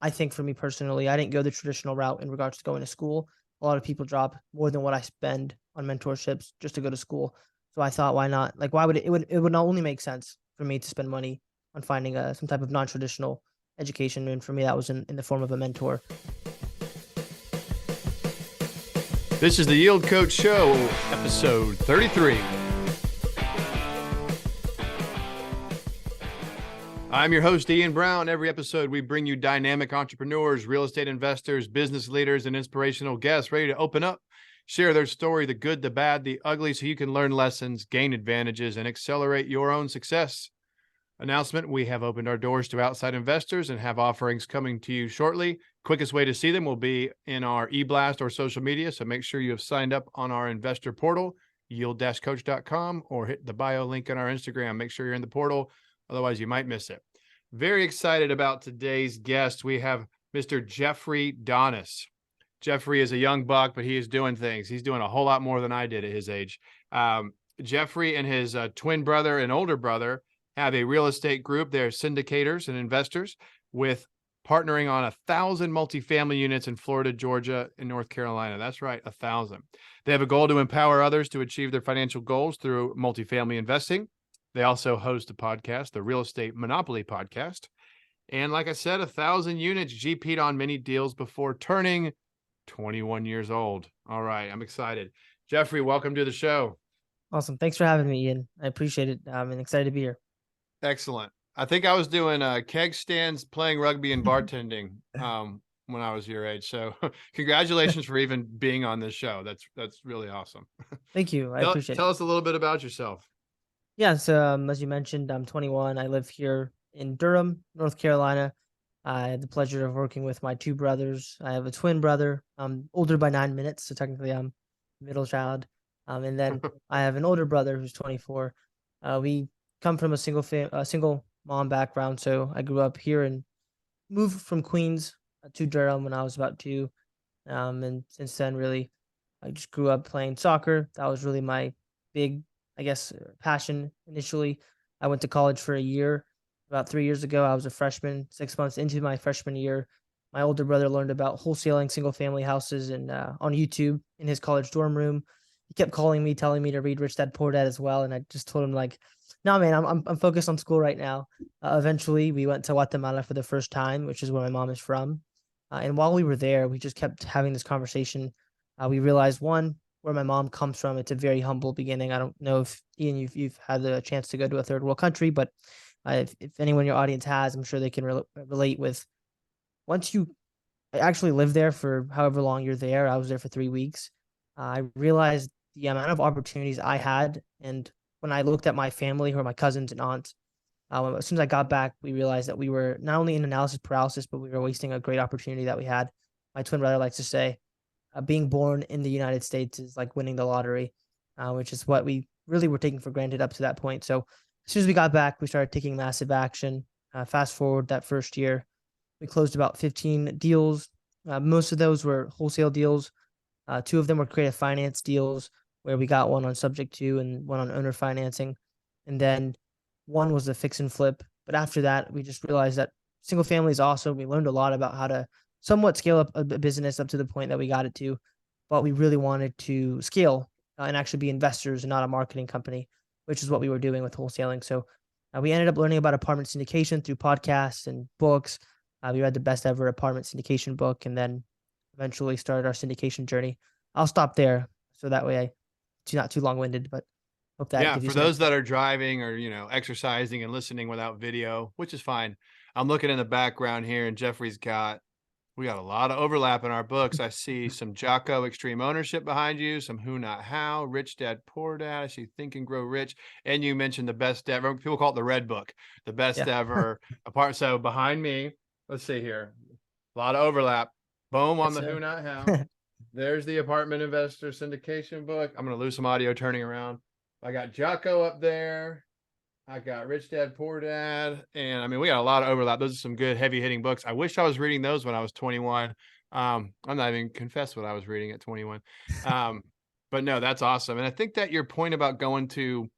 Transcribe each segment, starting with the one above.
I think for me personally, I didn't go the traditional route in regards to going to school. A lot of people drop more than what I spend on mentorships just to go to school. So I thought, why not? Like, why would it would not only make sense for me to spend money on finding some type of non-traditional education. And for me, that was in the form of a mentor. This is the Yield Coach Show, episode 33. I'm your host, Ian Brown. Every episode, we bring you dynamic entrepreneurs, real estate investors, business leaders, and inspirational guests ready to open up, share their story, the good, the bad, the ugly, so you can learn lessons, gain advantages, and accelerate your own success. Announcement, we have opened our doors to outside investors and have offerings coming to you shortly. Quickest way to see them will be in our e-blast or social media, so make sure you have signed up on our investor portal, yield-coach.com, or hit the bio link on our Instagram. Make sure you're in the portal. Otherwise, you might miss it. Very excited about today's guest. We have Mr. Jeffrey Donis. Jeffrey is a young buck, but he is doing things. He's doing a whole lot more than I did at his age. Jeffrey and his twin brother and older brother have a real estate group. They're syndicators and investors with partnering on 1,000 multifamily units in Florida, Georgia, and North Carolina. That's right, 1,000. They have a goal to empower others to achieve their financial goals through multifamily investing. They also host a podcast, the Real Estate Monopoly Podcast. And like I said, 1,000 units, GP'd on many deals before turning 21 years old. All right, I'm excited. Jeffrey, welcome to the show. Awesome. Thanks for having me, Ian. I appreciate it. I'm excited to be here. Excellent. I think I was doing keg stands, playing rugby, and bartending when I was your age. So congratulations for even being on this show. That's really awesome. Thank you. I appreciate it. Tell us a little bit about yourself. Yes, as you mentioned, I'm 21. I live here in Durham, North Carolina. I had the pleasure of working with my two brothers. I have a twin brother, older by 9 minutes, so technically I'm middle child. And then I have an older brother who's 24. We come from a single mom background, so I grew up here and moved from Queens to Durham when I was about 2. And since then, really, I just grew up playing soccer. That was really my big, I guess, passion initially. I went to college for a year. About 3 years ago, I was a freshman. 6 months into my freshman year, my older brother learned about wholesaling single-family houses and on YouTube in his college dorm room. He kept calling me, telling me to read Rich Dad Poor Dad as well, and I just told him like, "No, man, I'm focused on school right now." Eventually, we went to Guatemala for the first time, which is where my mom is from. And while we were there, we just kept having this conversation. We realized, one, where my mom comes from, it's a very humble beginning. I don't know if, Ian, you've had the chance to go to a third world country, but if anyone in your audience has, I'm sure they can relate with, once you actually live there for however long you're there. I was there for 3 weeks. I realized the amount of opportunities I had. And when I looked at my family, who are my cousins and aunts, as soon as I got back, we realized that we were not only in analysis paralysis, but we were wasting a great opportunity that we had. My twin brother likes to say, being born in the United States is like winning the lottery, which is what we really were taking for granted up to that point. So as soon as we got back, we started taking massive action. Fast forward that first year, we closed about 15 deals. Most of those were wholesale deals. 2 of them were creative finance deals, where we got one on subject to and one on owner financing. And then one was a fix and flip. But after that, we just realized that single family is awesome. We learned a lot about how to somewhat scale up a business up to the point that we got it to, but we really wanted to scale and actually be investors and not a marketing company, which is what we were doing with wholesaling. So we ended up learning about apartment syndication through podcasts and books. We read the best ever apartment syndication book, and then eventually started our syndication journey. I'll stop there, so that way it's not too long-winded, but hope that gives you for those that are driving or exercising and listening without video, which is fine. I'm looking in the background here, and we got a lot of overlap in our books. I see some Jocko Extreme Ownership behind you, some Who Not How, Rich Dad Poor Dad. I see Think and Grow Rich. And you mentioned the best ever. People call it the Red Book, the best ever apart. So behind me, let's see here. A lot of overlap. Boom on the Who Not How. There's the Apartment Investor Syndication book. I'm going to lose some audio turning around. I got Jocko up there. I got Rich Dad, Poor Dad. And I mean, we got a lot of overlap. Those are some good heavy hitting books. I wish I was reading those when I was 21. I'm not even confess what I was reading at 21. But no, that's awesome. And I think that your point about going to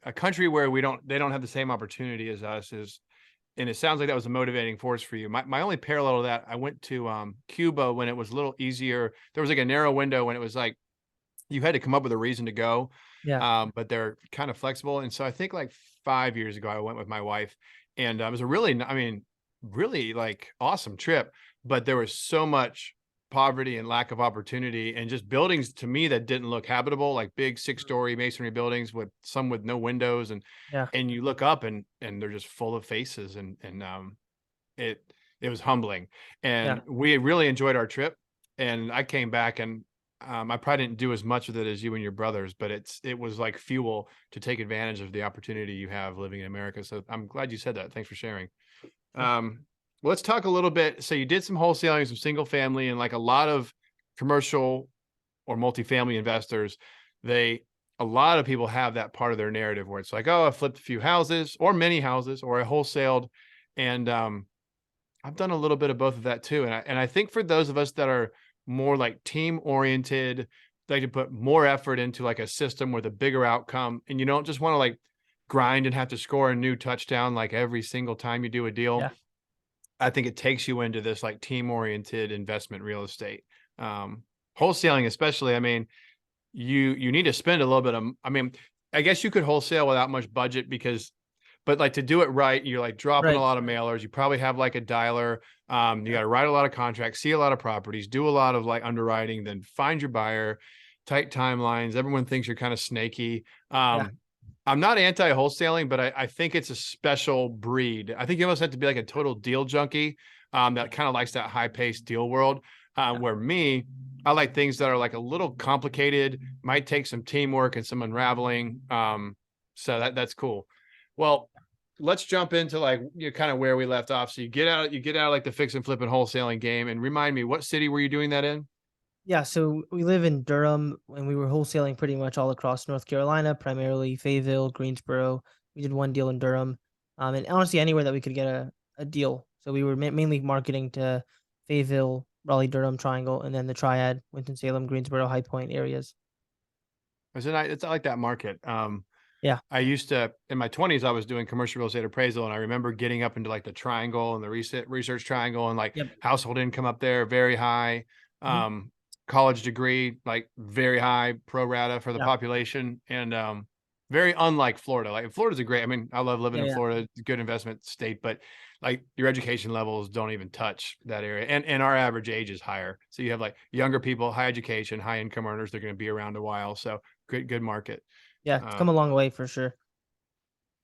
a country where they don't have the same opportunity as us is and it sounds like that was a motivating force for you. My only parallel to that, I went to Cuba when it was a little easier. There was like a narrow window when it was like you had to come up with a reason to go, Yeah. but they're kind of flexible. And so I think like 5 years ago, I went with my wife, and it was a really, I mean, really like awesome trip. But there was so much poverty and lack of opportunity, and just buildings to me that didn't look habitable, like big six-story masonry buildings with some with no windows, Yeah. and you look up and they're just full of faces, it it was humbling. Yeah. And we really enjoyed our trip, and I came back, and I probably didn't do as much with it as you and your brothers, but it was like fuel to take advantage of the opportunity you have living in America. So I'm glad you said that. Thanks for sharing. Sure. Um, let's talk a little bit. So you did some wholesaling, some single family, and like a lot of commercial or multifamily investors, a lot of people have that part of their narrative where it's like, oh, I flipped a few houses or many houses, or I wholesaled. And I've done a little bit of both of that too. And I think for those of us that are more like team oriented, they can put more effort into like a system with a bigger outcome. And you don't just want to like grind and have to score a new touchdown like every single time you do a deal. Yeah. I think it takes you into this like team oriented investment real estate. Wholesaling, especially, I mean, you need to spend a little bit of, I mean, I guess you could wholesale without much budget but like to do it right, you're like dropping a Right. lot of mailers. You probably have like a dialer. You got to write a lot of contracts, see a lot of properties, do a lot of like underwriting, then find your buyer, tight timelines. Everyone thinks you're kind of snaky. Yeah. I'm not anti-wholesaling, but I think it's a special breed. I think you almost have to be like a total deal junkie that kind of likes that high-paced deal world. Yeah. Where me, I like things that are like a little complicated, might take some teamwork and some unraveling. So that's cool. Well, let's jump into like kind of where we left off. So you get out like the fix and flip and wholesaling game, and remind me, what city were you doing that in? Yeah, so we live in Durham, and we were wholesaling pretty much all across North Carolina, primarily Fayetteville, Greensboro. We did one deal in Durham, and honestly, anywhere that we could get a deal. So we were mainly marketing to Fayetteville, Raleigh, Durham Triangle, and then the Triad, Winston-Salem, Greensboro, High Point areas. It's like that market. Yeah. I used to, in my 20s, I was doing commercial real estate appraisal, and I remember getting up into like the triangle and the research triangle, and like Yep. household income up there, very high. Mhm. College degree, like very high pro rata for the Yeah. population, and very unlike Florida. Like Florida's a great, I mean, I love living Yeah. in Yeah. Florida, it's a good investment state, but like your education levels don't even touch that area. And our average age is higher. So you have like younger people, high education, high income earners, they're going to be around a while. So good market. Yeah. It's come a long way for sure.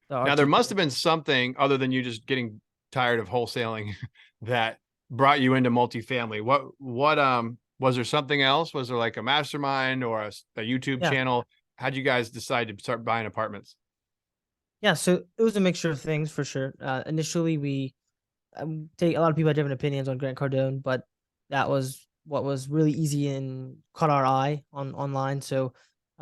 The Now there RTP. must have been something other than you just getting tired of wholesaling that brought you into multifamily. What was there something else? Was there like a mastermind or a YouTube Yeah. channel? How'd you guys decide to start buying apartments? Yeah. So it was a mixture of things for sure. Initially, we take a lot of people had different opinions on Grant Cardone, but that was what was really easy and caught our eye online. So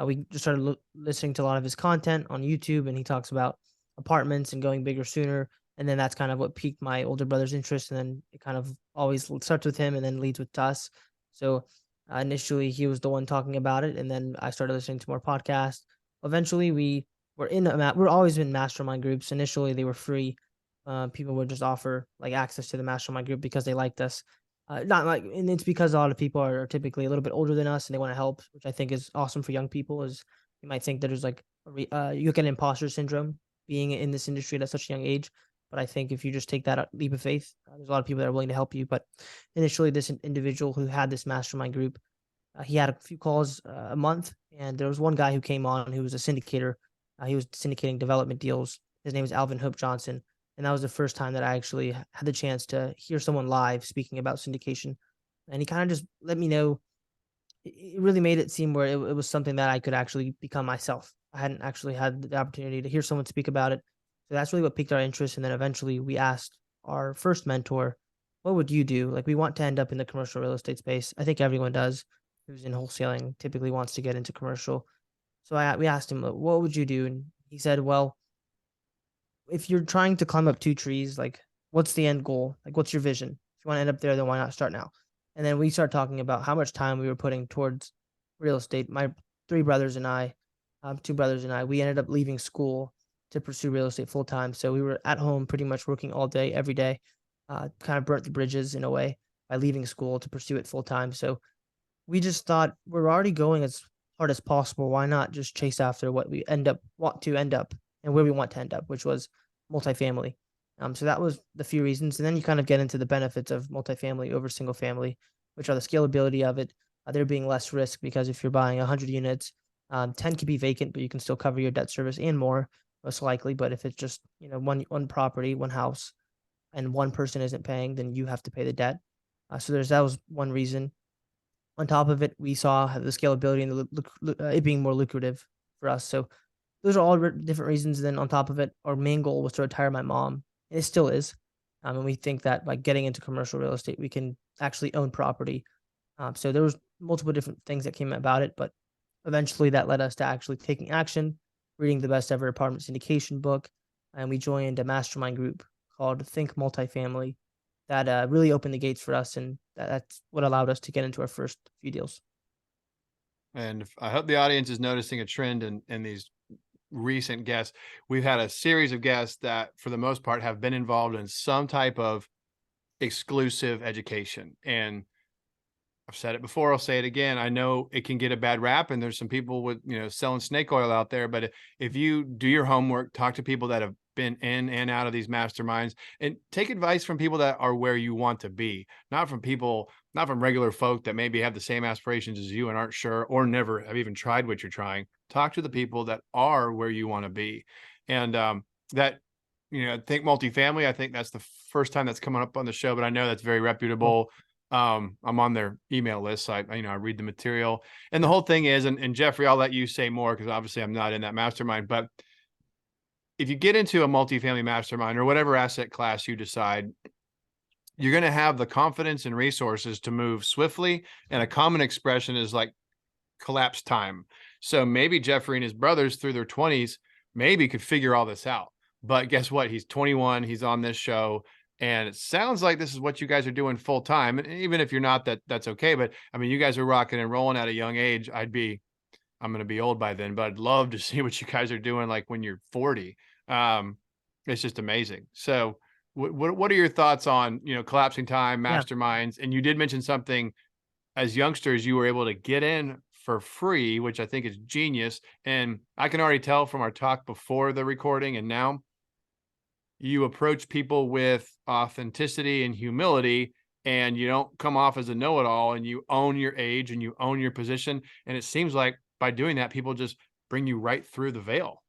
we just started listening to a lot of his content on YouTube, and he talks about apartments and going bigger sooner. And then that's kind of what piqued my older brother's interest, and then it kind of always starts with him and then leads with us. So initially, he was the one talking about it, and then I started listening to more podcasts. Eventually, we were we're always in mastermind groups. Initially, they were free. People would just offer like access to the mastermind group because they liked us. Not like, and it's because a lot of people are typically a little bit older than us and they want to help, which I think is awesome for young people. Is you might think that there's like you get an imposter syndrome being in this industry at such a young age, but I think if you just take that leap of faith, there's a lot of people that are willing to help you. But initially, this individual who had this mastermind group, he had a few calls a month, and there was one guy who came on who was a syndicator. He was syndicating development deals. His name is Alvin Hope Johnson, and that was the first time that I actually had the chance to hear someone live speaking about syndication. And he kind of just let me know. It really made it seem where it was something that I could actually become myself. I hadn't actually had the opportunity to hear someone speak about it. So that's really what piqued our interest. And then eventually we asked our first mentor, what would you do? Like, we want to end up in the commercial real estate space. I think everyone does who's in wholesaling typically wants to get into commercial. So we asked him, what would you do? And he said, well, if you're trying to climb up two trees, like, what's the end goal? Like, what's your vision? If you want to end up there, then why not start now? And then we start talking about how much time we were putting towards real estate. My three brothers and I, two brothers and I, we ended up leaving school to pursue real estate full time. So we were at home pretty much working all day, every day, kind of burnt the bridges in a way by leaving school to pursue it full time. So we just thought we're already going as hard as possible. Why not just chase after what we want to end up and where we want to end up, which was multifamily. So that was the few reasons. And then you kind of get into the benefits of multifamily over single family, which are the scalability of it. There being less risk because if you're buying 100 units, 10 could be vacant, but you can still cover your debt service and more, most likely. But if it's just, one property, one house, and one person isn't paying, then you have to pay the debt. So that was one reason. On top of it, we saw the scalability and it being more lucrative for us. So those are all different reasons. And then on top of it, our main goal was to retire my mom. And it still is. And we think that by getting into commercial real estate, we can actually own property. So there was multiple different things that came about it, but eventually that led us to actually taking action, reading the best ever apartment syndication book, and we joined a mastermind group called Think Multifamily that really opened the gates for us, and that's what allowed us to get into our first few deals. And I hope the audience is noticing a trend in these recent guests. We've had a series of guests that, for the most part, have been involved in some type of exclusive education. And I've said it before, I'll say it again. I know it can get a bad rap, and there's some people with, selling snake oil out there. But if you do your homework, talk to people that have been in and out of these masterminds, and take advice from people that are where you want to be, not from regular folk that maybe have the same aspirations as you and aren't sure or never have even tried what you're trying. Talk to the people that are where you want to be. And think multifamily, I think that's the first time that's coming up on the show, but I know that's very reputable. I'm on their email list. So I read the material, and the whole thing is, and Jeffrey, I'll let you say more because obviously I'm not in that mastermind, but if you get into a multifamily mastermind or whatever asset class you decide, you're going to have the confidence and resources to move swiftly. And a common expression is like collapse time. So maybe Jeffrey and his brothers through their 20s maybe could figure all this out. But guess what? He's 21. He's on this show. And it sounds like this is what you guys are doing full time. And even if you're not, that's okay. But I mean, you guys are rocking and rolling at a young age. I'm going to be old by then, but I'd love to see what you guys are doing like when you're 40. It's just amazing. So what are your thoughts on, collapsing time, masterminds? Yeah. And you did mention something, as youngsters, you were able to get in for free, which I think is genius. And I can already tell from our talk before the recording and now, you approach people with authenticity and humility, and you don't come off as a know-it-all, and you own your age and you own your position. And it seems like by doing that, people just bring you right through the veil.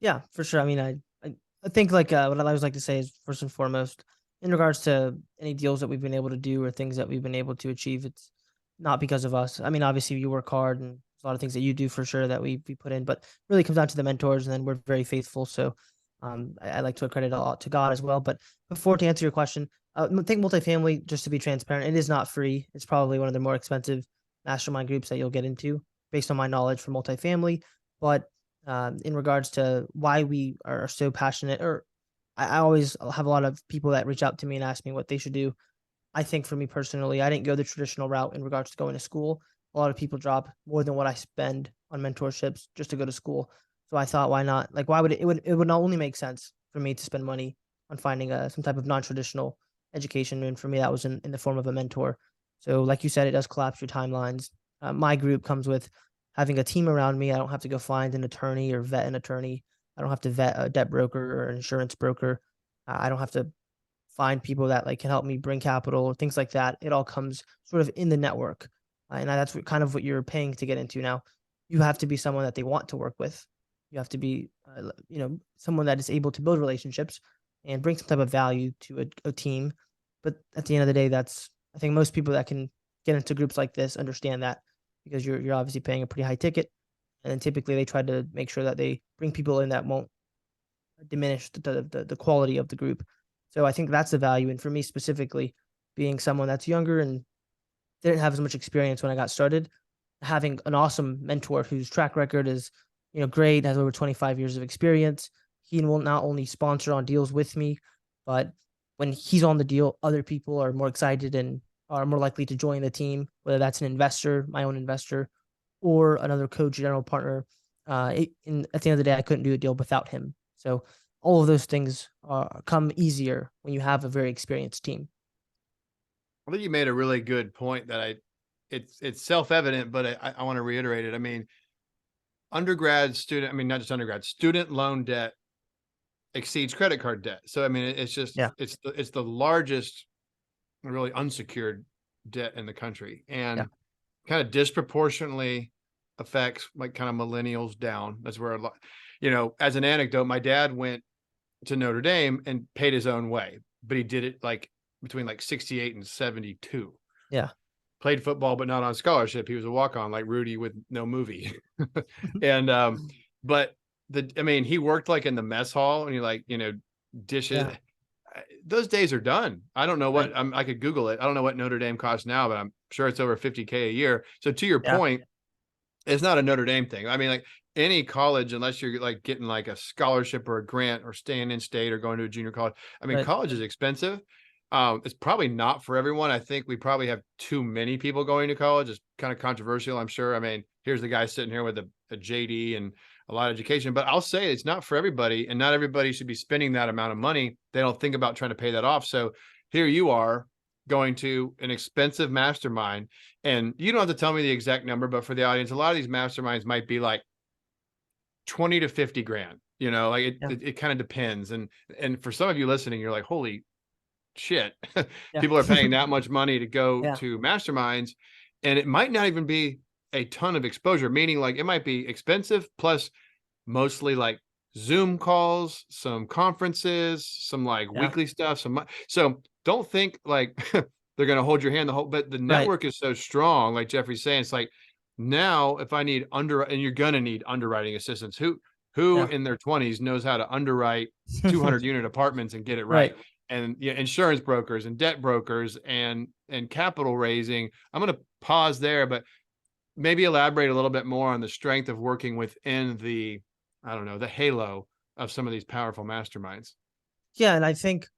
Yeah, for sure. I mean, I think what I always like to say is, first and foremost, in regards to any deals that we've been able to do or things that we've been able to achieve, it's not because of us. I mean, obviously you work hard and there's a lot of things that you do for sure that we put in, but really comes down to the mentors, and then we're very faithful. So I like to accredit a lot to God as well. But to answer your question, I think multifamily, just to be transparent, it is not free. It's probably one of the more expensive mastermind groups that you'll get into based on my knowledge for multifamily. But in regards to why we are so passionate, or I always have a lot of people that reach out to me and ask me what they should do. I think for me personally, I didn't go the traditional route in regards to going to school. A lot of people drop more than what I spend on mentorships just to go to school. So I thought, why not? Like, why would it would not only make sense for me to spend money on finding some type of non-traditional education. And for me, that was in the form of a mentor. So like you said, it does collapse your timelines. My group comes with having a team around me. I don't have to go find an attorney or vet an attorney. I don't have to vet a debt broker or an insurance broker. I don't have to find people that can help me bring capital or things like that. It all comes sort of in the network. And that's kind of what you're paying to get into now. You have to be someone that they want to work with. You have to be, someone that is able to build relationships and bring some type of value to a team. But at the end of the day, I think most people that can get into groups like this understand that, because you're obviously paying a pretty high ticket. And then typically they try to make sure that they bring people in that won't diminish the quality of the group. So I think that's the value. And for me specifically, being someone that's younger and didn't have as much experience when I got started, having an awesome mentor whose track record is great, has over 25 years of experience. He will not only sponsor on deals with me, but when he's on the deal, other people are more excited and are more likely to join the team, whether that's an investor, my own investor, or another co-general partner at the end of the day, I couldn't do a deal without him. So all of those things come easier when you have a very experienced team. I think you made a really good point that it's self-evident, but I want to reiterate it. I mean, not just undergrad, student loan debt exceeds credit card debt. So, I mean, it's just, Yeah. it's the largest really unsecured debt in the country, and Yeah. kind of disproportionately affects like kind of millennials down. That's where a lot, as an anecdote, my dad went to Notre Dame and paid his own way, but he did it like between like 68 and 72. Yeah. Played football, but not on scholarship. He was a walk-on like Rudy with no movie. And, but he worked like in the mess hall, and he like, dishes. Yeah. Those days are done. I don't know what, Right. I could Google it. I don't know what Notre Dame costs now, but I'm sure it's over 50K a year. So to your Yeah. point, it's not a Notre Dame thing. I mean, like any college, unless you're like getting like a scholarship or a grant or staying in state or going to a junior college. I mean, Right. college is expensive. It's probably not for everyone. I think we probably have too many people going to college. It's kind of controversial, I'm sure. I mean, here's the guy sitting here with a JD and a lot of education, but I'll say it's not for everybody, and not everybody should be spending that amount of money. They don't think about trying to pay that off. So here you are going to an expensive mastermind, and you don't have to tell me the exact number, but for the audience, a lot of these masterminds might be like 20 to 50 grand, like Yeah. it kind of depends. And for some of you listening, you're like, holy shit, Yeah. people are paying that much money to go Yeah. to masterminds, and it might not even be a ton of exposure, meaning like it might be expensive plus mostly like Zoom calls, some conferences, some like Yeah. weekly stuff. So don't think like they're going to hold your hand but the Right. network is so strong. Like Jeffrey's saying, it's like now if I need and you're going to need underwriting assistance, who Yeah. in their 20s knows how to underwrite 200 unit apartments and get it right? Right. And insurance brokers and debt brokers and capital raising. I'm going to pause there, but maybe elaborate a little bit more on the strength of working within the, I don't know, the halo of some of these powerful masterminds. Yeah. And I think,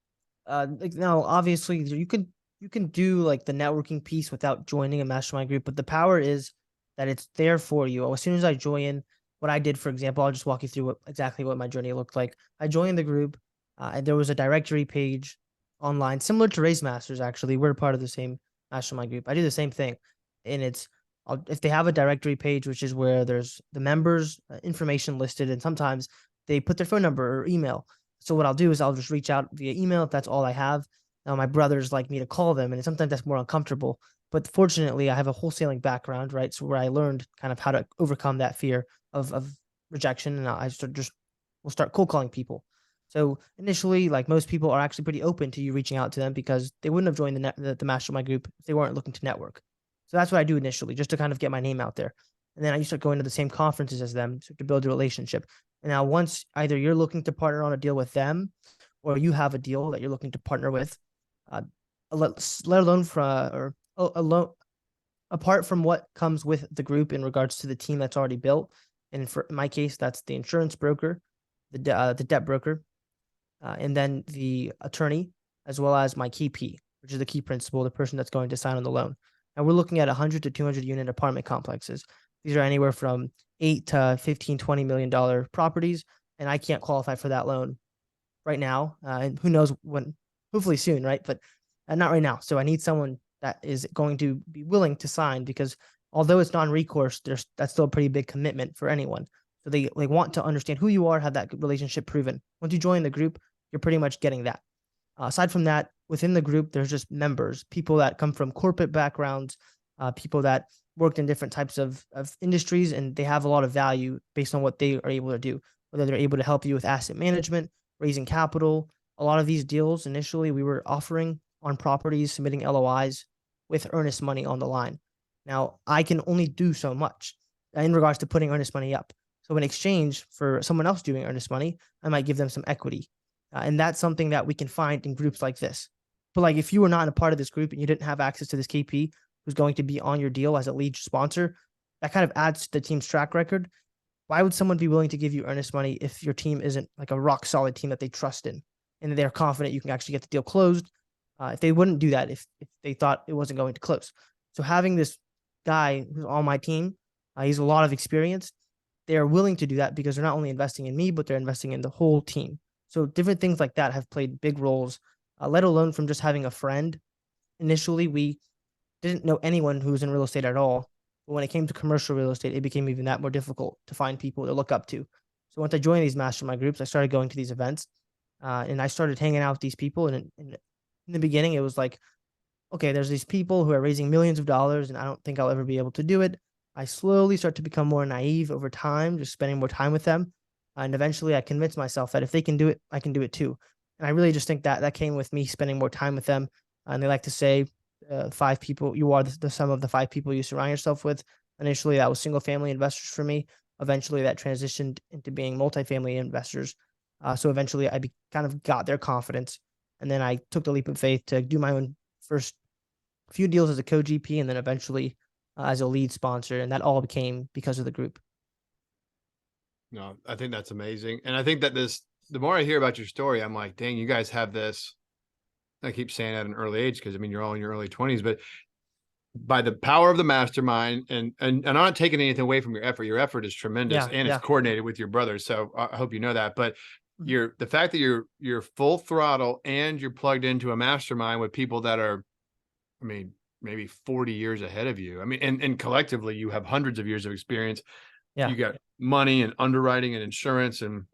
like now, obviously you can do like the networking piece without joining a mastermind group, but the power is that it's there for you. As soon as I join, what I did, for example, I'll just walk you through exactly what my journey looked like. I joined the group, and there was a directory page online, similar to Raise Masters. Actually, we're part of the same mastermind group. I do the same thing, and if they have a directory page, which is where there's the members' information listed, and sometimes they put their phone number or email. So what I'll do is I'll just reach out via email if that's all I have. Now my brothers like me to call them, and sometimes that's more uncomfortable. But fortunately, I have a wholesaling background, right? So where I learned kind of how to overcome that fear of rejection, and we'll start cold calling people. So initially, like most people are actually pretty open to you reaching out to them because they wouldn't have joined the mastermind group if they weren't looking to network. So that's what I do initially, just to kind of get my name out there. And then I start going to the same conferences as them to build a relationship. And now once either you're looking to partner on a deal with them, or you have a deal that you're looking to partner with, uh, let alone apart from what comes with the group in regards to the team that's already built. And in my case, that's the insurance broker, the debt broker, and then the attorney, as well as my KP, which is the key principal, the person that's going to sign on the loan. And we're looking at 100 to 200 unit apartment complexes. These are anywhere from 8 to 15, $20 million properties. And I can't qualify for that loan right now. And who knows when, hopefully soon, right? But not right now. So I need someone that is going to be willing to sign, because although it's non-recourse, that's still a pretty big commitment for anyone. So they want to understand who you are, have that relationship proven. Once you join the group, you're pretty much getting that. Aside from that, within the group, there's just members, people that come from corporate backgrounds, people that worked in different types of industries, and they have a lot of value based on what they are able to do, whether they're able to help you with asset management, raising capital. A lot of these deals, initially, we were offering on properties, submitting LOIs with earnest money on the line. Now, I can only do so much in regards to putting earnest money up. So in exchange for someone else doing earnest money, I might give them some equity. And that's something that we can find in groups like this. But like if you were not a part of this group and you didn't have access to this KP who's going to be on your deal as a lead sponsor, that kind of adds to the team's track record. Why would someone be willing to give you earnest money if your team isn't like a rock solid team that they trust in and they're confident you can actually get the deal closed? If they wouldn't do that if they thought it wasn't going to close. So having this guy who's on my team, he's a lot of experience. they are willing to do that because they're not only investing in me, but they're investing in the whole team. So different things like that have played big roles, let alone from just having a friend. Initially, we didn't know anyone who was in real estate at all. But when it came to commercial real estate, it became even that more difficult to find people to look up to. So once I joined these mastermind groups, I started going to these events, and I started hanging out with these people. And in the beginning, it was like, okay, there's these people who are raising millions of dollars, and I don't think I'll ever be able to do it. I slowly start to become more naive over time, just spending more time with them. And eventually I convinced myself that if they can do it, I can do it too. And I really just think that that came with me spending more time with them. And they like to say, 5 people, you are the sum of the 5 people you surround yourself with. Initially, that was single family investors for me. Eventually, that transitioned into being multifamily investors. So eventually, kind of got their confidence. And then I took the leap of faith to do my own first few deals as a co-GP, and then eventually as a lead sponsor. And that all became because of the group. No, I think that's amazing. And I think that the more I hear about your story, I'm like, dang, you guys have this. I keep saying at an early age, because I mean, you're all in your early 20s, but by the power of the mastermind, and I'm not taking anything away from your effort is tremendous, and it's coordinated with your brothers. So I hope you know that. But the fact that you're full throttle and you're plugged into a mastermind with people that are, I mean, maybe 40 years ahead of you. I mean, and collectively you have hundreds of years of experience. Yeah. You got money and underwriting and insurance, and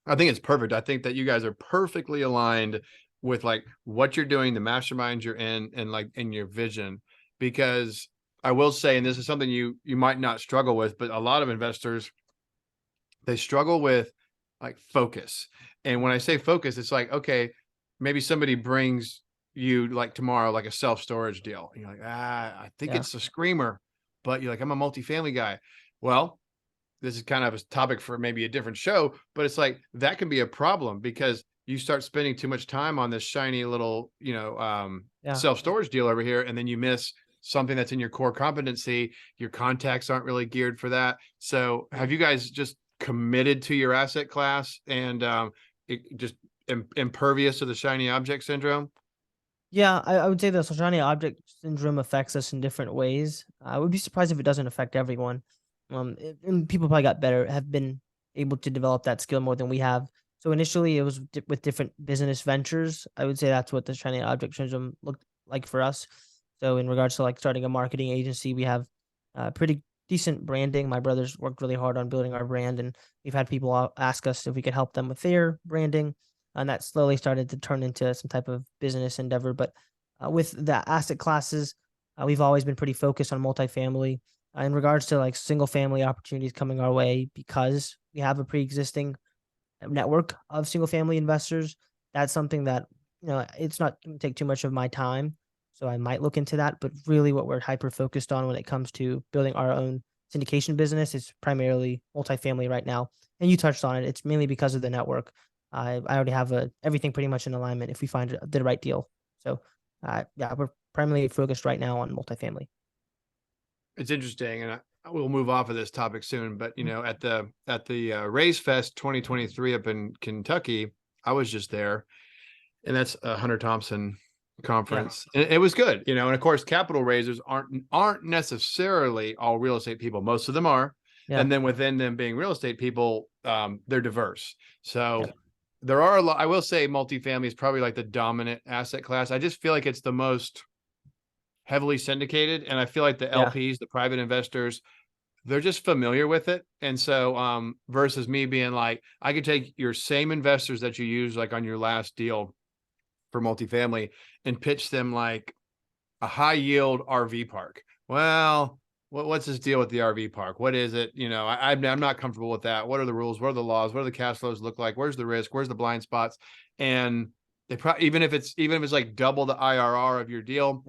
I think it's perfect. I think that you guys are perfectly aligned with like what you're doing, the mastermind you're in, and like in your vision. Because I will say, and this is something you might not struggle with, but a lot of investors, they struggle with like focus. And when I say focus, it's like, okay, maybe somebody brings you like tomorrow, like a self-storage deal. And you're like, I think it's a screamer, but you're like, I'm a multifamily guy. Well, this is kind of a topic for maybe a different show, but it's like, that can be a problem because you start spending too much time on this shiny little, self-storage deal over here. And then you miss something that's in your core competency. Your contacts aren't really geared for that. So have you guys just committed to your asset class and just impervious to the shiny object syndrome? Yeah, I would say the shiny object syndrome affects us in different ways. I would be surprised if it doesn't affect everyone. And people probably have been able to develop that skill more than we have. So initially it was with different business ventures. I would say that's what the shiny object syndrome looked like for us. So in regards to like starting a marketing agency, we have pretty decent branding. My brothers worked really hard on building our brand, and we've had people ask us if we could help them with their branding. And that slowly started to turn into some type of business endeavor. But with the asset classes, we've always been pretty focused on multifamily. In regards to like single family opportunities coming our way, because we have a pre-existing network of single family investors, that's something that, it's not going to take too much of my time. So I might look into that. But really what we're hyper focused on when it comes to building our own syndication business is primarily multifamily right now. And you touched on it. It's mainly because of the network. I already have everything pretty much in alignment if we find the right deal. So we're primarily focused right now on multifamily. It's interesting, and I will move off of this topic soon. But at the Race Fest 2023 up in Kentucky, I was just there, and that's a Hunter Thompson conference. And it was good, and of course, capital raisers aren't necessarily all real estate people. Most of them are, and then within them being real estate people, they're diverse. So there are a lot. I will say, multifamily is probably like the dominant asset class. I just feel like it's the most heavily syndicated, and I feel like the LPs, the private investors, they're just familiar with it. And so versus me being like, I could take your same investors that you use like on your last deal for multifamily and pitch them like a high yield RV park. Well, what's this deal with the RV park? What is it? I'm not comfortable with that. What are the rules? What are the laws? What do the cash flows look like? Where's the risk? Where's the blind spots? And they probably, even if it's like double the IRR of your deal,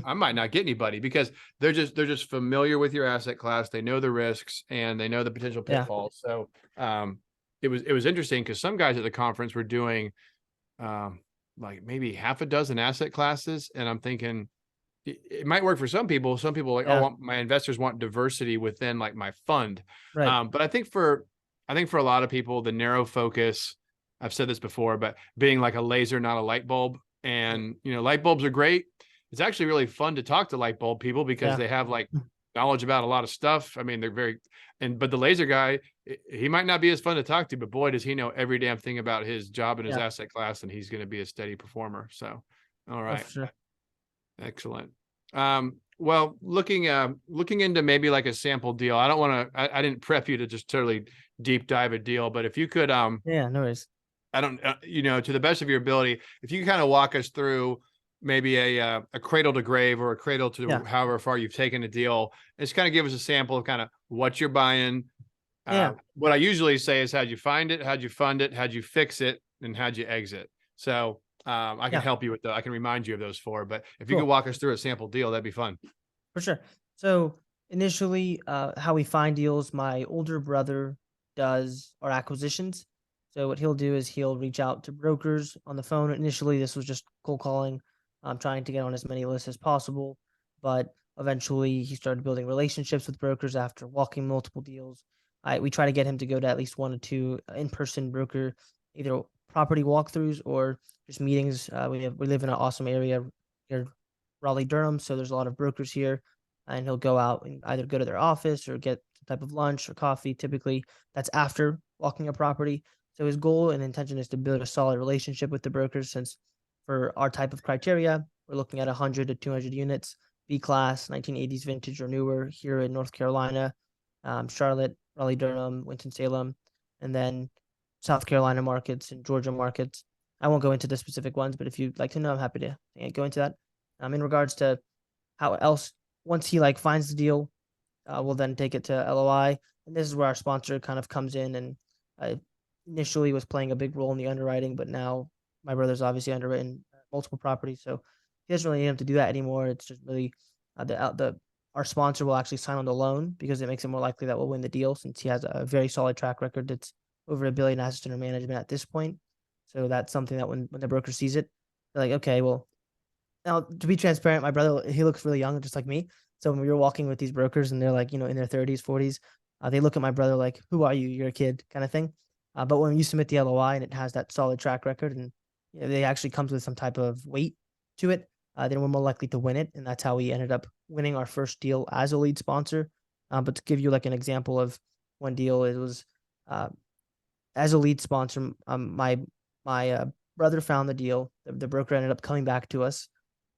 I might not get anybody because they're just familiar with your asset class. They know the risks and they know the potential pitfalls. So it was interesting because some guys at the conference were doing like maybe half a dozen asset classes, and I'm thinking it might work for some people. Some people are like, oh, my investors want diversity within like my fund. Right. But I think for a lot of people, the narrow focus, I've said this before, but being like a laser, not a light bulb. And, light bulbs are great. It's actually really fun to talk to light bulb people because they have like knowledge about a lot of stuff. I mean, they're but the laser guy, he might not be as fun to talk to, but boy, does he know every damn thing about his job and his Yeah. asset class, and he's going to be a steady performer. So, all Oh, right. for sure. Excellent. Well, looking into maybe like a sample deal. I don't want to, I didn't prep you to just totally deep dive a deal, but if you could, Yeah, no worries. I don't, to the best of your ability, if you kind of walk us through maybe a cradle to grave or a cradle to Yeah. however far you've taken a deal, just kind of give us a sample of kind of what you're buying. Yeah. What I usually say is how'd you find it, how'd you fund it, how'd you fix it, and how'd you exit. So I can Yeah. help you with I can remind you of those four, but if you could Cool. walk us through a sample deal, that'd be fun. For sure. So initially, how we find deals, my older brother does our acquisitions. So what he'll do is he'll reach out to brokers on the phone. Initially, this was just cold calling, trying to get on as many lists as possible. But eventually, he started building relationships with brokers after walking multiple deals. We try to get him to go to at least 1 or 2 in-person broker, either property walkthroughs or just meetings. We live in an awesome area here, Raleigh, Durham. So there's a lot of brokers here, and he'll go out and either go to their office or get some type of lunch or coffee. Typically, that's after walking a property. So his goal and intention is to build a solid relationship with the brokers, since for our type of criteria, we're looking at 100 to 200 units, B class, 1980s vintage or newer here in North Carolina, Charlotte, Raleigh, Durham, Winston-Salem, and then South Carolina markets and Georgia markets. I won't go into the specific ones, but if you'd like to know, I'm happy to go into that. In regards to how else, once he like finds the deal, we'll then take it to LOI, and this is where our sponsor kind of comes in, and initially was playing a big role in the underwriting, but now my brother's obviously underwritten multiple properties, so he doesn't really need him to do that anymore. It's just really our sponsor will actually sign on the loan because it makes it more likely that we'll win the deal, since he has a very solid track record that's over $1 billion assets under management at this point. So that's something that when the broker sees it, they're like, okay, well, now to be transparent, my brother, he looks really young, just like me. So when we were walking with these brokers and they're like, in their 30s, 40s, they look at my brother like, who are you? You're a kid, kind of thing. But when you submit the LOI and it has that solid track record, and they actually comes with some type of weight to it, then we're more likely to win it. And that's how we ended up winning our first deal as a lead sponsor. But to give you like an example of one deal, it was as a lead sponsor, my brother found the deal. The broker ended up coming back to us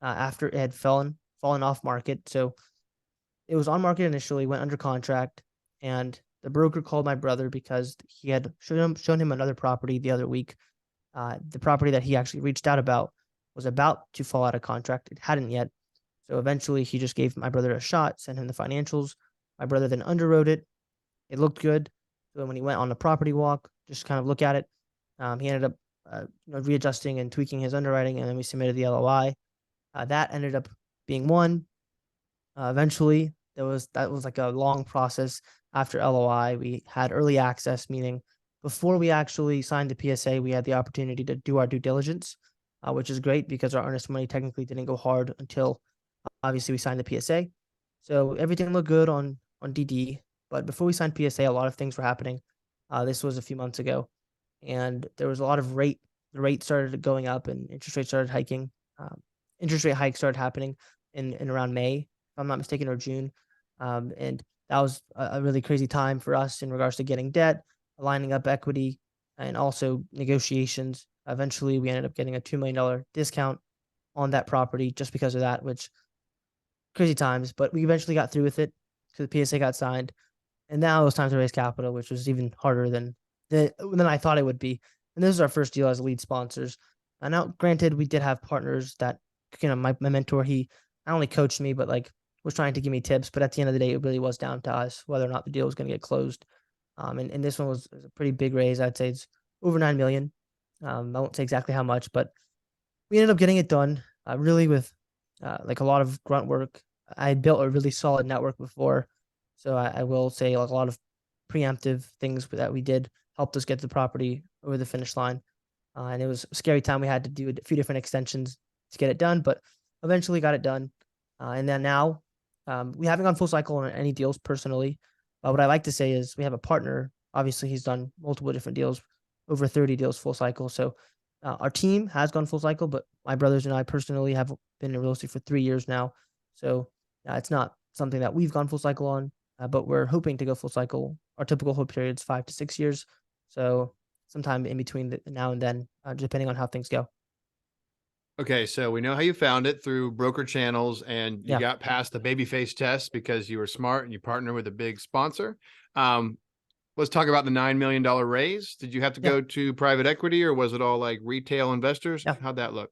after it had fallen off market. So it was on market initially, went under contract, and the broker called my brother because he had shown him another property the other week. The property that he actually reached out about was about to fall out of contract. It hadn't yet. So eventually he just gave my brother a shot, sent him the financials. My brother then underwrote it. It looked good. So when he went on the property walk, just kind of look at it, he ended up readjusting and tweaking his underwriting, and then we submitted the LOI. That ended up being won. Eventually, that was like a long process. After LOI, we had early access, meaning before we actually signed the PSA, we had the opportunity to do our due diligence, which is great because our earnest money technically didn't go hard until obviously we signed the PSA. So everything looked good on DD, but before we signed PSA, a lot of things were happening. This was a few months ago, and there was a lot of the rate started going up and interest rates started hiking. Interest rate hikes started happening in around May, if I'm not mistaken, or June. And that was a really crazy time for us in regards to getting debt, lining up equity, and also negotiations. Eventually, we ended up getting a $2 million discount on that property just because of that, which crazy times, but we eventually got through with it. So the PSA got signed, and now it was time to raise capital, which was even harder than I thought it would be. And this is our first deal as lead sponsors. Now, granted, we did have partners that, my mentor, he not only coached me, but like was trying to give me tips. But at the end of the day, it really was down to us whether or not the deal was going to get closed. And this one was a pretty big raise. I'd say it's over 9 million. I won't say exactly how much, but we ended up getting it done really with like a lot of grunt work. I had built a really solid network before. So I will say like a lot of preemptive things that we did helped us get the property over the finish line. And it was a scary time. We had to do a few different extensions to get it done, but eventually got it done. And then now we haven't gone full cycle on any deals personally. What I like to say is we have a partner. Obviously, he's done multiple different deals, over 30 deals full cycle. So our team has gone full cycle, but my brothers and I personally have been in real estate for 3 years now. So it's not something that we've gone full cycle on, but we're hoping to go full cycle. Our typical hold period is 5 to 6 years. So sometime in between now and then, depending on how things go. Okay, so we know how you found it through broker channels, and you Yeah. got past the baby face test because you were smart and you partnered with a big sponsor. Um, let's talk about the $9 million raise. Did you have to Yeah. go to private equity, or was it all like retail investors? Yeah. How'd that look?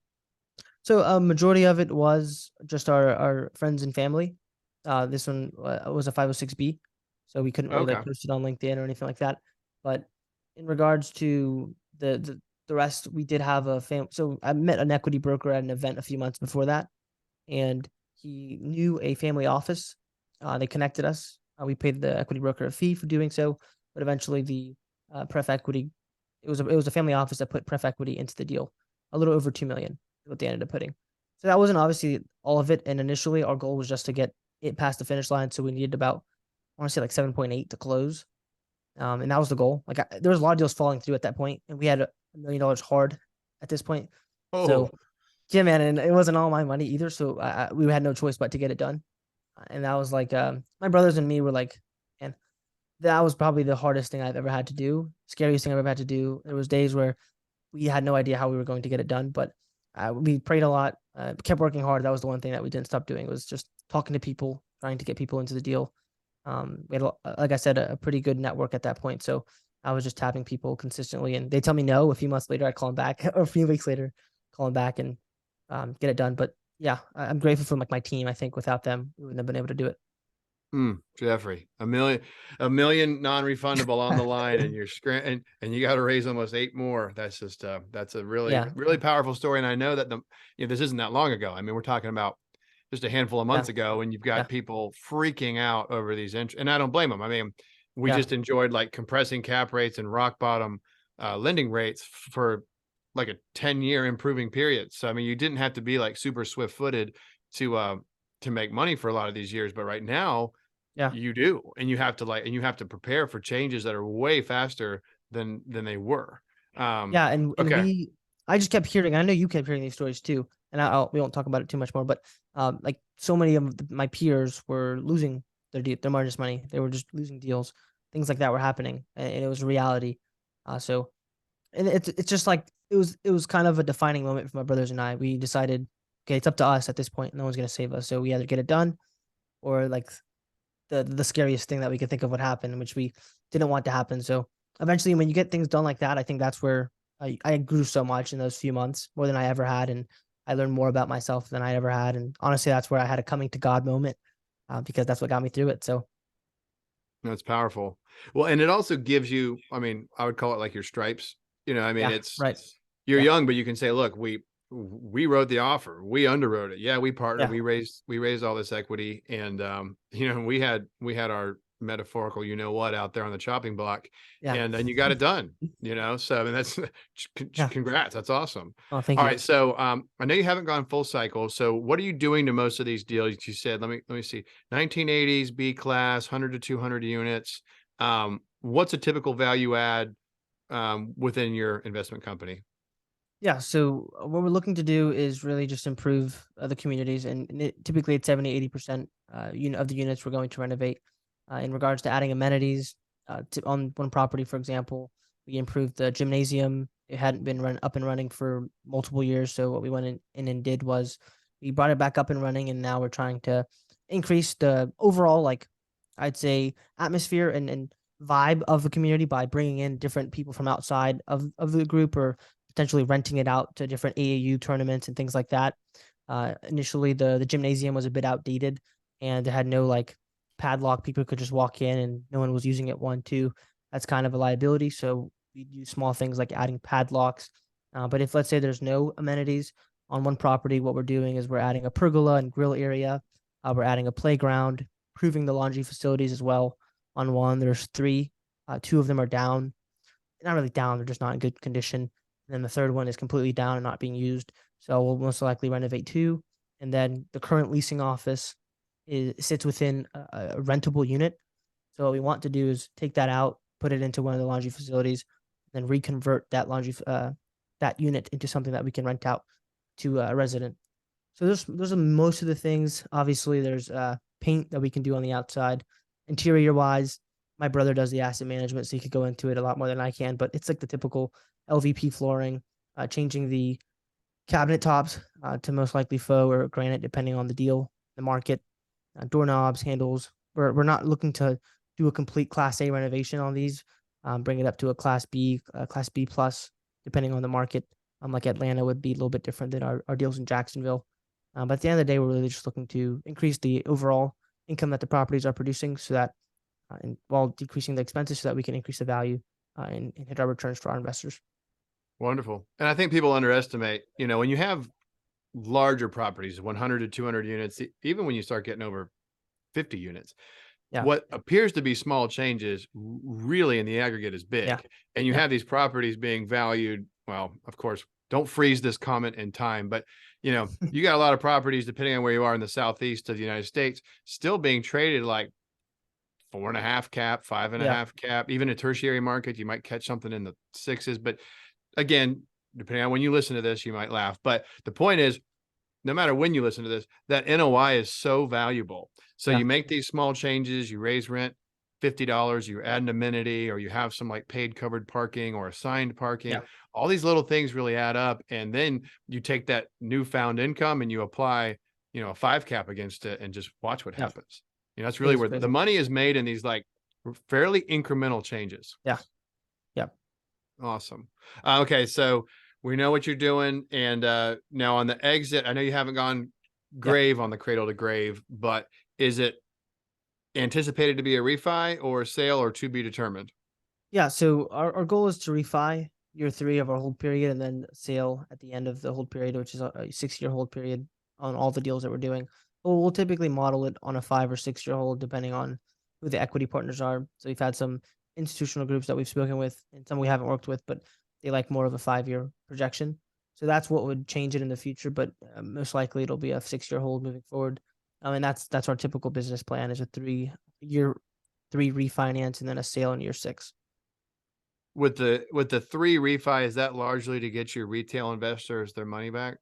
So a majority of it was just our friends and family. This one was a 506B, so we couldn't really Okay. like post it on LinkedIn or anything like that. But in regards to the rest, we did have a So I met an equity broker at an event a few months before that, and he knew a family office. They connected us. We paid the equity broker a fee for doing so, but eventually the pref equity, it was a family office that put pref equity into the deal, a little over 2 million is what they ended up putting. So that wasn't obviously all of it. And initially our goal was just to get it past the finish line. So we needed about, I want to say like 7.8 to close. And that was the goal. Like there was a lot of deals falling through at that point, and we had $1 million hard at this point. Oh, So yeah, man, and it wasn't all my money either. So we had no choice but to get it done. And that was like, my brothers and me were like, man, that was probably the hardest thing I've ever had to do. Scariest thing I've ever had to do. There was days where we had no idea how we were going to get it done, but we prayed a lot, kept working hard. That was the one thing that we didn't stop doing, was just talking to people, trying to get people into the deal. We had, like I said, a pretty good network at that point. So I was just tapping people consistently, and they tell me no. A few months later, I call them back, or a few weeks later, call them back and get it done. But yeah, I'm grateful for like my team. I think without them, we wouldn't have been able to do it. Jeffrey, a million non-refundable on the line, and and you got to raise almost 8 more. That's just that's a really, Yeah, really powerful story. And I know that this isn't that long ago. I mean, we're talking about just a handful of yeah, months ago, and you've got yeah, people freaking out over these and I don't blame them. I mean, we yeah, just enjoyed like compressing cap rates and rock bottom lending rates for like a 10-year improving period. So I mean, you didn't have to be like super swift-footed to make money for a lot of these years, but right now yeah. you do, and you have to prepare for changes that are way faster than they were. Yeah, and Okay. I just kept hearing. I know you kept hearing these stories too, and we won't talk about it too much more. But like so many of my peers were losing their largest money. They were just losing deals. Things like that were happening, and it was a reality. So, and it's just like it was kind of a defining moment for my brothers and I. We decided, okay, it's up to us at this point. No one's gonna save us. So we either get it done, or like the scariest thing that we could think of would happen, which we didn't want to happen. So eventually, when you get things done like that, I think that's where I grew so much in those few months, more than I ever had, and I learned more about myself than I ever had. And honestly, that's where I had a coming to God moment, because that's what got me through it. So That's powerful. Well, and it also gives you, I mean, I would call it like your stripes. I mean, yeah, right, you're yeah, young, but you can say, look, we wrote the offer, we underwrote it. Yeah, we partnered, yeah, we raised all this equity, and we had our metaphorical, what, out there on the chopping block, yeah, and then you got it done. So I mean, that's yeah. congrats, that's awesome. Oh, thank All you. right, so I know you haven't gone full cycle. So what are you doing to most of these deals? You said, let me see, 1980s B class, 100 to 200 units. What's a typical value add within your investment company? Yeah, so what we're looking to do is really just improve the communities, and typically it's 70-80% of the units we're going to renovate. In regards to adding amenities, on one property, for example, we improved the gymnasium. It hadn't been up and running for multiple years, so what we went in and did was we brought it back up and running, and now we're trying to increase the overall, like, I'd say, atmosphere and vibe of the community by bringing in different people from outside of the group, or potentially renting it out to different AAU tournaments and things like that. Initially, the gymnasium was a bit outdated, and it had no like padlock. People could just walk in, and no one was using it. One, two, that's kind of a liability. So we do small things like adding padlocks. But if, let's say, there's no amenities on one property, what we're doing is we're adding a pergola and grill area. We're adding a playground, improving the laundry facilities as well. On one, there's three. Two of them are down, not really down, they're just not in good condition. And then the third one is completely down and not being used. So we'll most likely renovate two. And then the current leasing office sits within a rentable unit. So what we want to do is take that out, put it into one of the laundry facilities, then reconvert that unit into something that we can rent out to a resident. So those are most of the things. Obviously, there's paint that we can do on the outside. Interior wise, my brother does the asset management, so he could go into it a lot more than I can, but it's like the typical LVP flooring, changing the cabinet tops to most likely faux or granite, depending on the deal, the market, doorknobs, handles. We're not looking to do a complete Class A renovation on these. Bring it up to a Class B plus, depending on the market. Like Atlanta would be a little bit different than our deals in Jacksonville. But at the end of the day, we're really just looking to increase the overall income that the properties are producing, so that and while decreasing the expenses, so that we can increase the value and hit our returns for our investors. Wonderful. And I think people underestimate, when you have larger properties, 100 to 200 units, even when you start getting over 50 units, Yeah, what appears to be small changes really in the aggregate is big. yeah, And you yeah, have these properties being valued. Well, of course, don't freeze this comment in time, but you got a lot of properties, depending on where you are in the Southeast of the United States, still being traded like 4.5 cap, five and a yeah, half cap. Even a tertiary market, you might catch something in the sixes. But again, depending on when you listen to this, you might laugh. But the point is, no matter when you listen to this, that NOI is so valuable. So yeah, you make these small changes, you raise rent $50, you add an amenity, or you have some like paid covered parking or assigned parking. yeah. All these little things really add up. And then you take that newfound income and you apply, a 5 cap against it and just watch what Yeah. happens. That's really It's where the crazy. money is made in these like fairly incremental changes. Yeah, yeah, Awesome. Okay, so we know what you're doing, and now on the exit, I know you haven't gone yeah. grave on the cradle to grave, but is it anticipated to be a refi or a sale or to be determined? Yeah, so our goal is to refi year 3 of our hold period and then sale at the end of the hold period, which is a 6-year hold period on all the deals that we're doing. We'll typically model it on a 5 or 6-year hold, depending on who the equity partners are. So we've had some institutional groups that we've spoken with and some we haven't worked with, but they like more of a 5-year projection. So that's what would change it in the future, but most likely it'll be a 6-year hold moving forward. And that's our typical business plan, is a 3-year 3 refinance and then a sale in year 6. With the 3 refi, is that largely to get your retail investors their money back?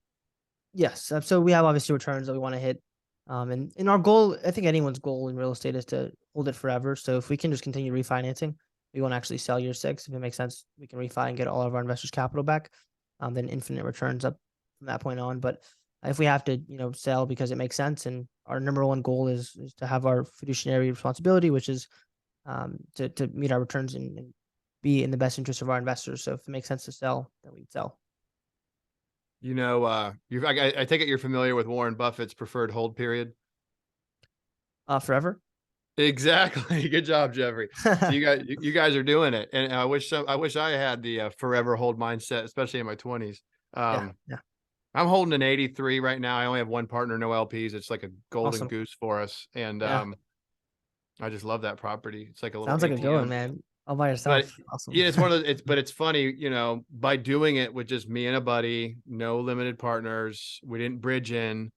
Yes, so we have obviously returns that we want to hit, and our goal, I think anyone's goal in real estate, is to hold it forever. So if we can just continue refinancing, we won't actually sell year 6. If it makes sense, we can refi and get all of our investors' capital back, then infinite returns up from that point on. But if we have to, sell because it makes sense, and our number one goal is to have our fiduciary responsibility, which is to meet our returns and be in the best interest of our investors. So if it makes sense to sell, then we'd sell. I take it you're familiar with Warren Buffett's preferred hold period. Forever. Exactly. Good job, Jeffrey. So you guys are doing it, and I wish I had the forever hold mindset, especially in my 20s. Yeah, Um, yeah, I'm holding an 83 right now. I only have one partner, no LPs. It's like a golden awesome. goose for us, and Yeah. I just love that property. It's like a little Sounds like a good one, ATM. man. All by But yourself. Awesome. yeah, it's one of the, but it's funny, by doing it with just me and a buddy, no limited partners, we didn't bridge in.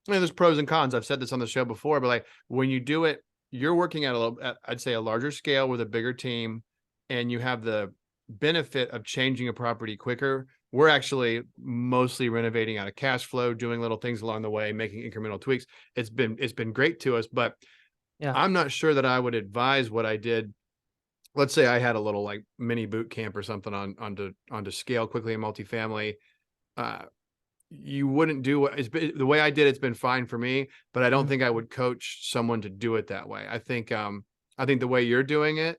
There's pros and cons. I've said this on the show before, but like when you do it, you're working I'd say a larger scale with a bigger team, and you have the benefit of changing a property quicker. We're actually mostly renovating out of cash flow, doing little things along the way, making incremental tweaks. It's been great to us, but Yeah. I'm not sure that I would advise what I did. Let's say I had a little like mini boot camp or something onto scale quickly in multifamily. Uh, you wouldn't do the way I did. It's been fine for me, but I don't Mhm. think I would coach someone to do it that way. I think the way you're doing it,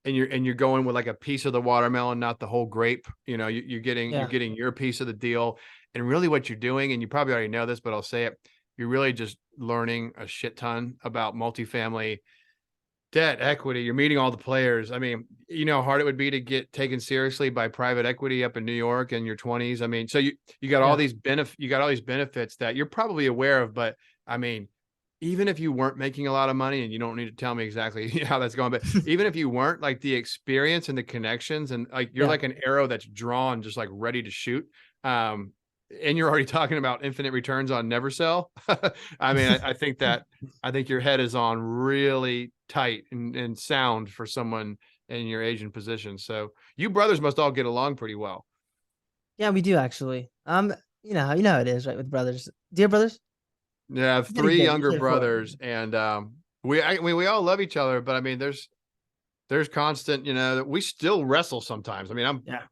and you're going with like a piece of the watermelon, not the whole grape. You're getting you're Yeah. getting your piece of the deal, and really what you're doing, and you probably already know this, but I'll say it. You're really just learning a shit ton about multifamily debt, equity. You're meeting all the players. I mean, you know how hard it would be to get taken seriously by private equity up in New York in your 20s. I mean, so you got all Yeah. these benefits that you're probably aware of, but I mean, even if you weren't making a lot of money, and you don't need to tell me exactly how that's going, but even if you weren't, like the experience and the connections, and like you're Yeah. like an arrow that's drawn, just like ready to shoot. Um, and you're already talking about infinite returns on never sell. I mean, I think your head is on really tight and sound for someone in your age and position. So you brothers must all get along pretty well. Yeah, we do actually. You know how it is, right, with brothers. Do you have brothers? Yeah, I have You did it three good. You younger did it for it. brothers, and we all love each other, but I mean, there's constant, we still wrestle sometimes. I mean, Yeah.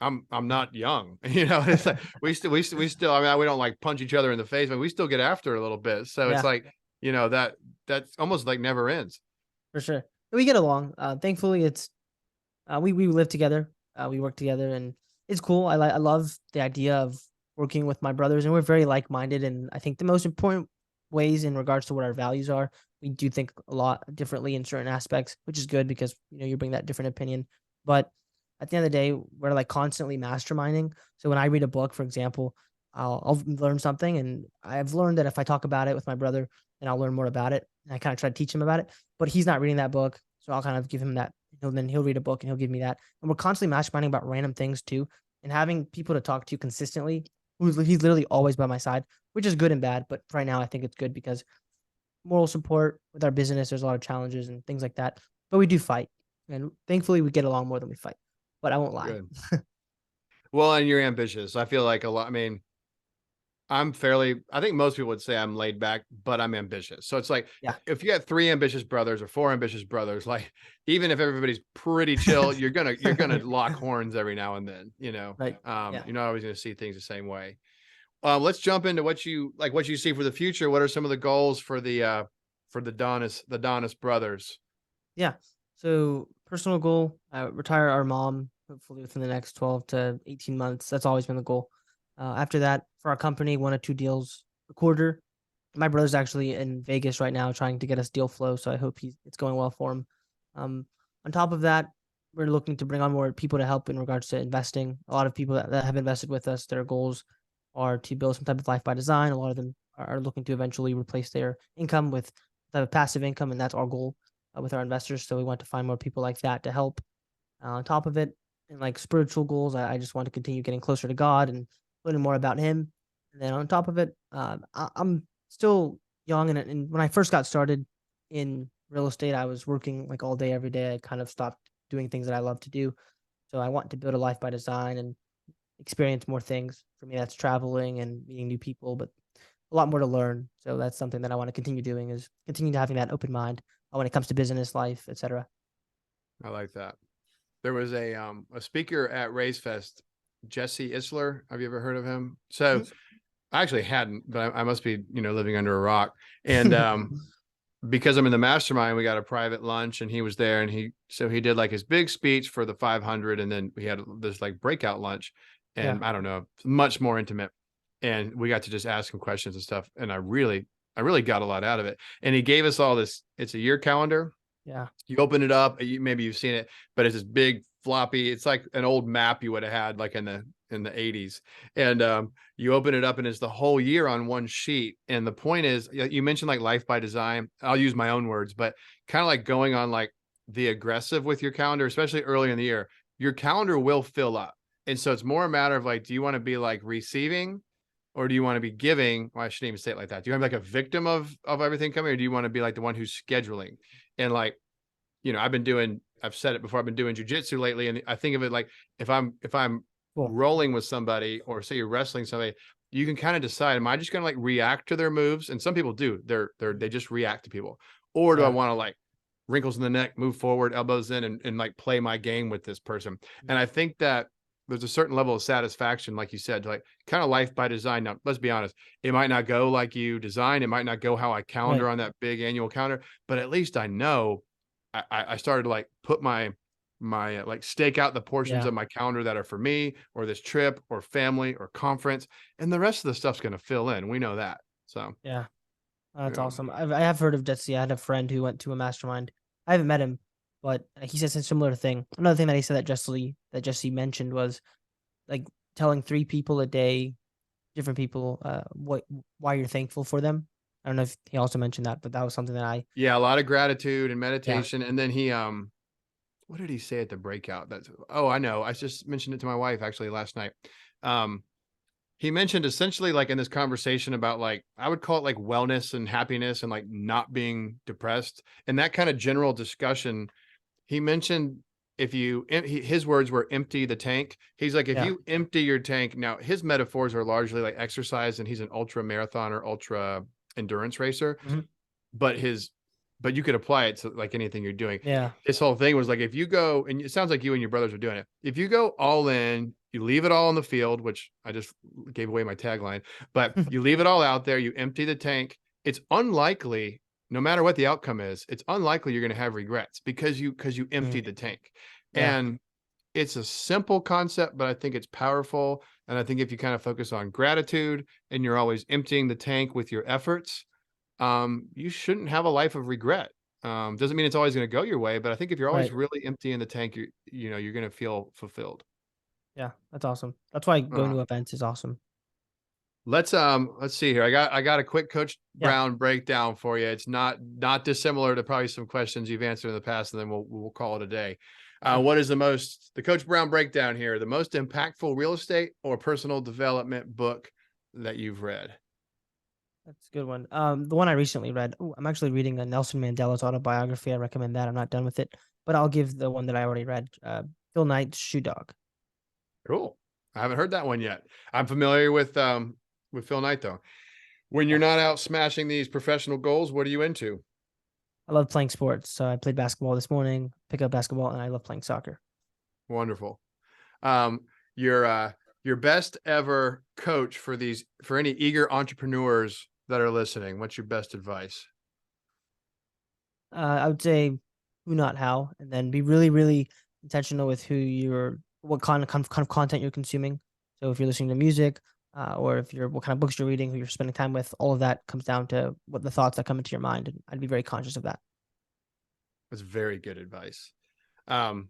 I'm not young, it's like we still, I mean, we don't like punch each other in the face, but we still get after it a little bit. So it's Yeah, like, that's almost like never ends. for sure. We get along. Thankfully, it's we live together. We work together, and it's cool. I love the idea of working with my brothers, and we're very like minded. And I think the most important ways in regards to what our values are, we do think a lot differently in certain aspects, which is good because you bring that different opinion. But at the end of the day, we're like constantly masterminding. So when I read a book, for example, I'll learn something, and I've learned that if I talk about it with my brother, then I'll learn more about it. And I kind of try to teach him about it, but he's not reading that book, so I'll kind of give him that. Then he'll read a book and he'll give me that. And we're constantly masterminding about random things too, and having people to talk to consistently. He's literally always by my side, which is good and bad. But right now, I think it's good because moral support with our business. There's a lot of challenges and things like that, but we do fight, and thankfully, we get along more than we fight. But I won't lie. Good. Well, and you're ambitious. I feel like a lot. I mean, I think most people would say I'm laid back, but I'm ambitious. So it's like, Yeah. if you got three ambitious brothers or four ambitious brothers, like, even if everybody's pretty chill, you're gonna lock horns every now and then, Right. Yeah. you're not always going to see things the same way. Let's jump into what you see for the future. What are some of the goals for the Donis brothers? Yeah. So personal goal, retire our mom, hopefully within the next 12 to 18 months. That's always been the goal. After that, for our company, 1 or 2 deals a quarter. My brother's actually in Vegas right now trying to get us deal flow, so I hope it's going well for him. On top of that, we're looking to bring on more people to help in regards to investing. A lot of people that have invested with us, their goals are to build some type of life by design. A lot of them are looking to eventually replace their income with type of passive income, and that's our goal with our investors. So we want to find more people like that to help. On top of it, and like spiritual goals, I just want to continue getting closer to God and learning more about Him. And then on top of it, I'm still young, and when I first got started in real estate, I was working like all day, every day. I kind of stopped doing things that I love to do. So I want to build a life by design and experience more things. For me, that's traveling and meeting new people, but a lot more to learn. So that's something that I want to continue doing, is continue to having that open mind when it comes to business, life, etc. I like that. There was a speaker at Raise Fest, Jesse Isler. Have you ever heard of him? So I actually hadn't, but I must be, living under a rock. And because I'm in the mastermind, we got a private lunch, and he was there, and he did like his big speech for the 500, and then we had this like breakout lunch, and Yeah. I don't know, much more intimate, and we got to just ask him questions and stuff, and I really got a lot out of it. And he gave us all this. It's a year calendar. Yeah. You open it up, maybe you've seen it, but it's this big floppy. It's like an old map you would have had like in the 80s. And you open it up, and it's the whole year on one sheet. And the point is, you mentioned like life by design. I'll use my own words, but kind of like going on like the aggressive with your calendar, especially early in the year. Your calendar will fill up. And so it's more a matter of like, do you want to be like receiving, or do you want to be giving? Well, I shouldn't even say it like that. Do you want to be like a victim of everything coming, or do you want to be like the one who's scheduling? And like, I've said it before, I've been doing jujitsu lately, and I think of it like, if I'm Cool. rolling with somebody, or say you're wrestling somebody, you can kind of decide, am I just going to like react to their moves? And some people do, they just react to people. Or do I want to like wrinkles in the neck, move forward, elbows in, and like play my game with this person? And I think that there's a certain level of satisfaction, like you said, like kind of life by design. Now, let's be honest, it might not go like you designed. It might not go how I calendar on that big annual calendar, but at least I know I started to like put my like stake out the portions of my calendar that are for me, or this trip, or family, or conference, and the rest of the stuff's going to fill in. We know that. So Yeah. That's awesome. I have heard of Jesse. I had a friend who went to a mastermind. I haven't met him, but he says a similar thing. Another thing that he said that Jesse mentioned was like telling 3 people a day, different people, why you're thankful for them. I don't know if he also mentioned that, but that was something that a lot of gratitude and meditation. And then he what did he say at the breakout? I know. I just mentioned it to my wife actually last night. He mentioned essentially like in this conversation about like, I would call it like wellness and happiness, and like not being depressed, and that kind of general discussion. He mentioned his words were empty the tank. He's like, if Yeah. you empty your tank, now his metaphors are largely like exercise, and he's an ultra marathoner, ultra endurance racer. Mhm. But you could apply it to like anything you're doing. Yeah. His whole thing was like, if you go, and it sounds like you and your brothers are doing it. If you go all in, you leave it all in the field, which I just gave away my tagline, but you leave it all out there, you empty the tank. It's unlikely, no matter what the outcome is, it's unlikely you're going to have regrets because you emptied the tank. Yeah. And it's a simple concept, but I think it's powerful. And I think if you kind of focus on gratitude and you're always emptying the tank with your efforts, you shouldn't have a life of regret. Doesn't mean it's always going to go your way, but I think if you're always Right. really emptying the tank, you're going to feel fulfilled. Yeah. That's awesome. That's why going to events is awesome. Let's see here. I got a quick Coach Yeah. Brown breakdown for you. It's not dissimilar to probably some questions you've answered in the past, and then we'll call it a day. What is the Coach Brown breakdown here? The most impactful real estate or personal development book that you've read? That's a good one. The one I recently read. Oh, I'm actually reading a Nelson Mandela's autobiography. I recommend that. I'm not done with it, but I'll give the one that I already read. Phil Knight's Shoe Dog. Cool. I haven't heard that one yet. I'm familiar with Phil Knight though. When you're not out smashing these professional goals, what are you into? I love playing sports. So I played basketball this morning, pick up basketball, and I love playing soccer. Wonderful. Your best ever coach for any eager entrepreneurs that are listening. What's your best advice? I would say who, not how, and then be really, really intentional with what kind of content you're consuming. So if you're listening to music, or what kind of books you're reading, who you're spending time with, all of that comes down to what the thoughts that come into your mind, and I'd be very conscious of that. That's very good advice. I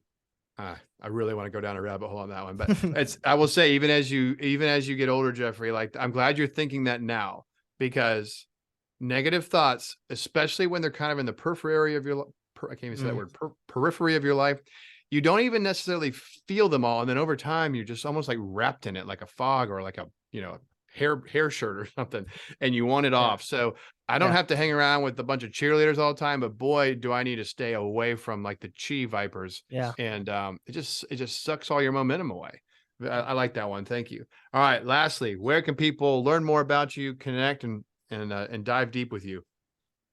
really want to go down a rabbit hole on that one, but I will say, even as you get older, Jeffrey, like I'm glad you're thinking that now, because negative thoughts, especially when they're kind of in the periphery of your, I can't even say that word, periphery of your life, you don't even necessarily feel them all. And then over time, you're just almost like wrapped in it, like a fog or like a, hair shirt or something, and you want it off. So I don't have to hang around with a bunch of cheerleaders all the time, but boy, do I need to stay away from like the chi vipers. Yeah. And it just sucks all your momentum away. I like that one. Thank you. All right. Lastly, where can people learn more about you, connect, and dive deep with you?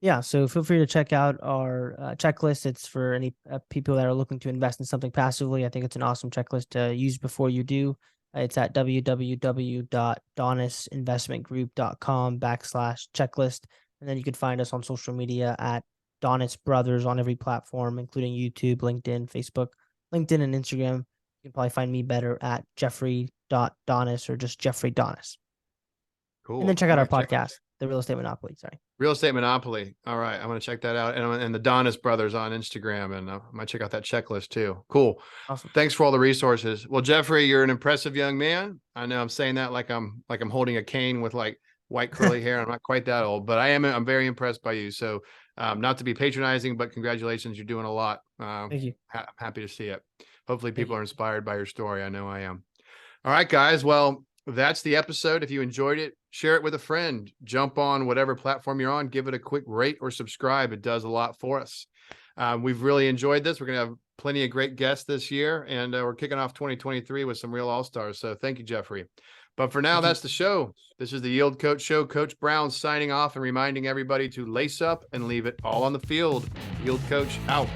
Yeah, so feel free to check out our checklist. It's for any people that are looking to invest in something passively. I think it's an awesome checklist to use before you do. It's at www.donisinvestmentgroup.com/checklist. And then you can find us on social media at Donis Brothers on every platform, including YouTube, LinkedIn, Facebook, LinkedIn, and Instagram. You can probably find me better at Jeffrey.Donis or just Jeffrey Donis. Cool. And then check out our podcast, The Real Estate Monopoly. Sorry. Real Estate Monopoly. All right. I'm going to check that out. And the Donis Brothers on Instagram. And I might check out that checklist too. Cool. Awesome. Thanks for all the resources. Well, Jeffrey, you're an impressive young man. I know I'm saying that like I'm holding a cane with like white curly hair. I'm not quite that old, but I'm very impressed by you. So not to be patronizing, but congratulations. You're doing a lot. Thank you. I'm happy to see it. Hopefully people are inspired by your story. I know I am. All right, guys. Well, that's the episode. If you enjoyed it, share it with a friend. Jump on whatever platform you're on. Give it a quick rate or subscribe. It does a lot for us. We've really enjoyed this. We're going to have plenty of great guests this year, and we're kicking off 2023 with some real all-stars. So thank you, Jeffrey. But for now, that's the show. This is the Yield Coach Show. Coach Brown signing off and reminding everybody to lace up and leave it all on the field. Yield Coach out.